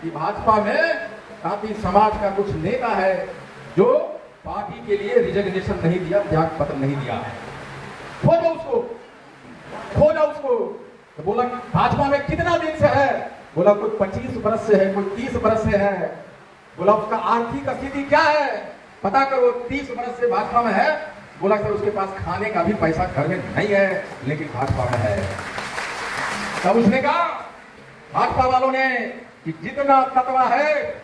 कि भाजपा में काफी समाज का कुछ नेता है जो पार्टी के लिए रिजर्वेशन नहीं दिया, त्याग पत्र नहीं दिया है। खोजो उसको। तो बोला भाजपा में कितना दिन से है? बोला कोई 25 बरस से है, कोई 30 बरस से है। बोला उसका आर्थिक स्थिति क्या है पता करो। 30 बरस से भाजपा में है। बोला सर उसके पास खाने का भी पैसा घर में नहीं है, लेकिन भाजपा में है। तब उसने कहा भाजपा वालों ने कि जितना तत्वा है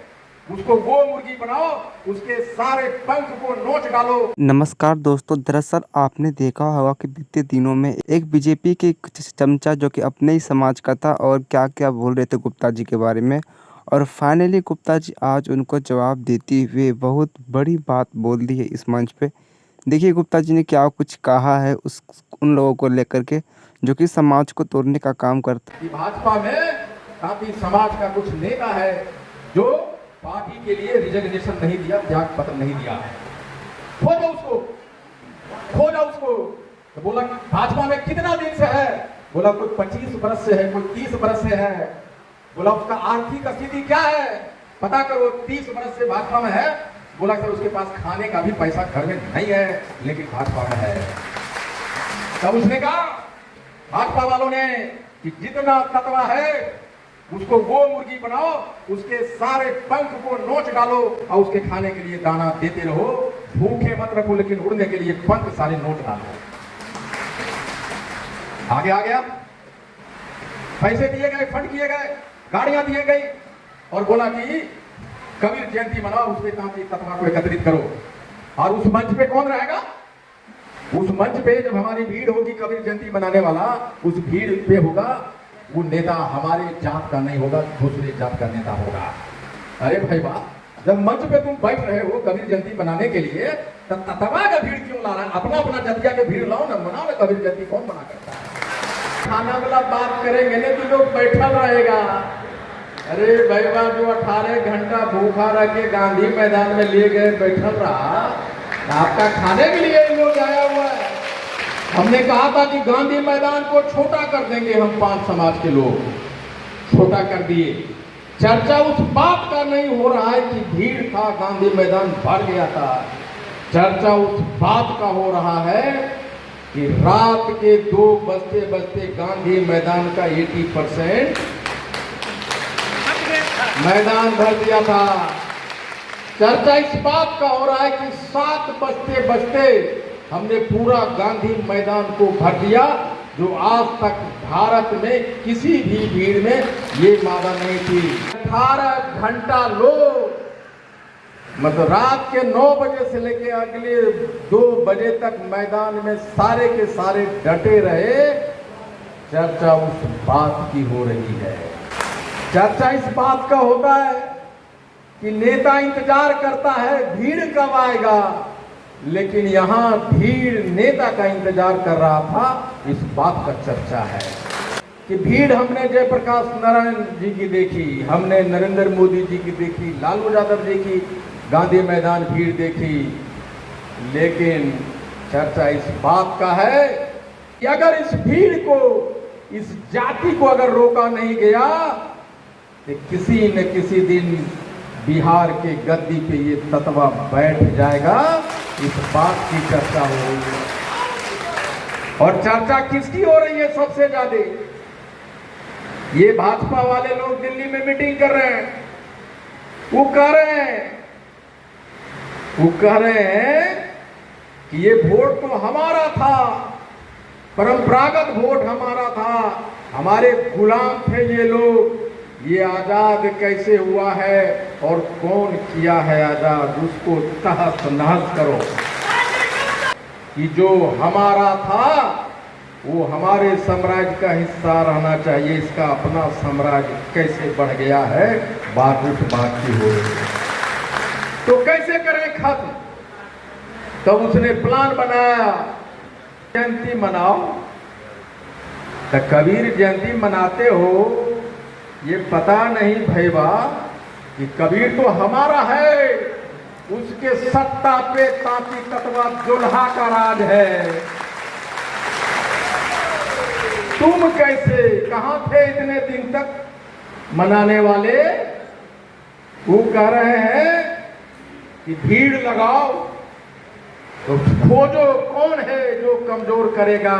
उसको वो मुर्गी बनाओ, उसके सारे पंख को नोच डालो। नमस्कार दोस्तों, दरअसल आपने देखा होगा कि बीते दिनों में एक बीजेपी के चमचा जो कि अपने ही समाज का था और क्या क्या बोल रहे थे गुप्ता जी के बारे में, और फाइनली गुप्ता जी आज उनको जवाब देते हुए बहुत बड़ी बात बोल दी है इस मंच पे। देखिए गुप्ता जी ने क्या कुछ कहा है उन लोगों को लेकर के जो कि समाज को तोड़ने का काम करता है। भाजपा में काफी समाज का कुछ नेता है जो पार्टी के लिए रिजर्वेशन नहीं दिया, त्याग पत्र नहीं दिया है। खोजो उसको। तो बोला भाजपा में कितना दिन से है? बोला कोई 25 बरस से है, कोई 30 बरस से है। बोला उसका आर्थिक स्थिति क्या है पता करो। 30 बरस से भाजपा में है। बोला सर उसके पास खाने का भी पैसा घर में नहीं है, लेकिन भाजपा में है। तब उसने कहा भाजपा वालों ने कि जितना तत्वा है उसको वो मुर्गी बनाओ, उसके सारे पंख को नोच डालो और उसके खाने के लिए दाना देते रहो। भूखे मत रखो, लेकिन उड़ने के लिए पंख सारे नोच डालो। आगे आ गया, पैसे दिए गए, फंड किए गए, गाड़ियां दिए गई और बोला कि कबीर जयंती मनाओ, उसमें काफी तत्वा को एकत्रित करो। और उस मंच पे कौन रहेगा? उस मंच पे जब हमारी भीड़ होगी कबीर जयंती मनाने वाला, उस भीड़ पे होगा वो नेता हमारे जात का नहीं होगा, दूसरे जात का नेता होगा। अरे भाई वाह, जब मंच पे तुम बैठ रहे हो कबीर जयंती बनाने के लिए, तब तत्वा का भीड़ क्यों ला रहा है? अपना अपना जतिया के भीड़ लाओ ना, मनाओ ना कबीर जयंती। कौन मना करता है? खाना वाला बात करेंगे ना तो लोग बैठल रहेगा। अरे भाई वाह, जो 18 घंटा भूखा रह के गांधी मैदान में लिए गए बैठल रहा, आपका खाने के लिए लोग आया हुआ है। हमने कहा था कि गांधी मैदान को छोटा कर देंगे, हम 5 समाज के लोग छोटा कर दिए। चर्चा उस बात का नहीं हो रहा है कि भीड़ था, गांधी मैदान भर गया था। चर्चा उस बात का हो रहा है कि रात के 2 बजते बजते गांधी मैदान का 80% मैदान भर दिया था। चर्चा इस बात का हो रहा है कि 7 बजते बजते हमने पूरा गांधी मैदान को भर दिया, जो आज तक भारत में किसी भी भीड़ में ये मादा नहीं थी। 18 घंटा लोग, मतलब रात के 9 बजे से लेके अगले 2 बजे तक मैदान में सारे के सारे डटे रहे। चर्चा उस बात की हो रही है। चर्चा इस बात का होता है कि नेता इंतजार करता है भीड़ कब आएगा, लेकिन यहाँ भीड़ नेता का इंतजार कर रहा था। इस बात का चर्चा है कि भीड़ हमने जयप्रकाश नारायण जी की देखी, हमने नरेंद्र मोदी जी की देखी, लालू यादव जी की गांधी मैदान भीड़ देखी, लेकिन चर्चा इस बात का है कि अगर इस भीड़ को, इस जाति को अगर रोका नहीं गया तो किसी न किसी दिन बिहार के गद्दी पे ये तत्वा बैठ जाएगा। इस बात की चर्चा हो रही है। और चर्चा किसकी हो रही है सबसे ज्यादा? ये भाजपा वाले लोग दिल्ली में मीटिंग कर रहे हैं। वो कह रहे हैं कि ये वोट तो हमारा था, परंपरागत वोट हमारा था, हमारे गुलाम थे ये लोग। ये आजाद कैसे हुआ है और कौन किया है आजाद, उसको तहस नहस करो। कि जो हमारा था वो हमारे साम्राज्य का हिस्सा रहना चाहिए, इसका अपना साम्राज्य कैसे बढ़ गया है, बात उस बात की हो रही है। तो कैसे करें खत्म? तब उसने प्लान बनाया, जयंती मनाओ। तो कबीर जयंती मनाते हो, ये पता नहीं भैया कि कबीर तो हमारा है, उसके सत्ता पे तांती तत्वा दुल्हा का राज है। तुम कैसे, कहां थे इतने दिन तक मनाने वाले? वो कह रहे हैं कि भीड़ लगाओ, तो खोजो कौन है जो कमजोर करेगा।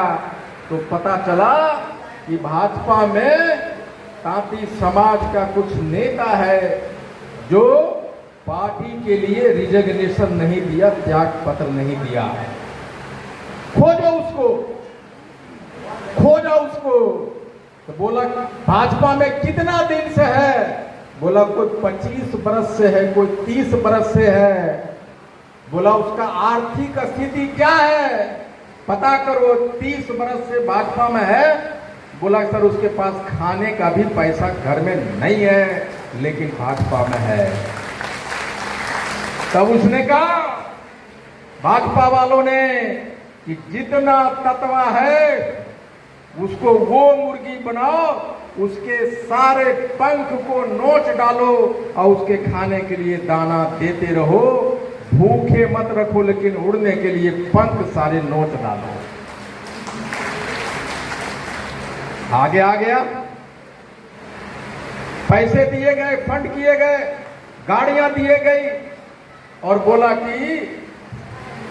तो पता चला कि भाजपा में तांती समाज का कुछ नेता है जो पार्टी के लिए रिजिग्नेशन नहीं दिया, त्याग पत्र नहीं दिया। खोजो उसको, खोजा उसको। तो बोला भाजपा में कितना दिन से है? बोला कोई 25 बरस से है, कोई 30 बरस से है। बोला उसका आर्थिक स्थिति क्या है, पता करो। 30 बरस से भाजपा में है। बोला सर उसके पास खाने का भी पैसा घर में नहीं है, लेकिन भाजपा में है। तब उसने कहा भाजपा वालों ने कि जितना तत्वा है उसको वो मुर्गी बनाओ, उसके सारे पंख को नोच डालो और उसके खाने के लिए दाना देते रहो। भूखे मत रखो, लेकिन उड़ने के लिए पंख सारे नोच डालो। आगे आ गया, पैसे दिए गए, फंड किए गए, गाड़ियां दिए गई और बोला कि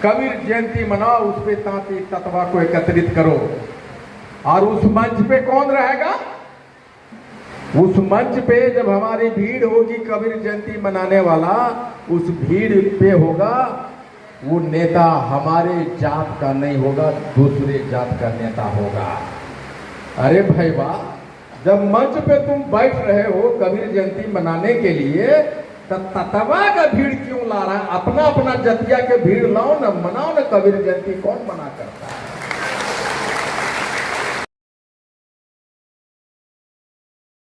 कबीर जयंती मनाओ, उस पे तांती तत्वा को एकत्रित करो। और उस मंच पे कौन रहेगा? उस मंच पे जब हमारी भीड़ होगी कबीर जयंती मनाने वाला, उस भीड़ पे होगा वो नेता हमारे जात का नहीं होगा, दूसरे जात का नेता होगा। अरे भाई वाह, जब मंच पे तुम बैठ रहे हो कबीर जयंती मनाने के लिए, तब तत्वा का भीड़ क्यों ला रहा है? अपना अपना जतिया के भीड़ लाओ ना, मनाओ ना कबीर जयंती। कौन मना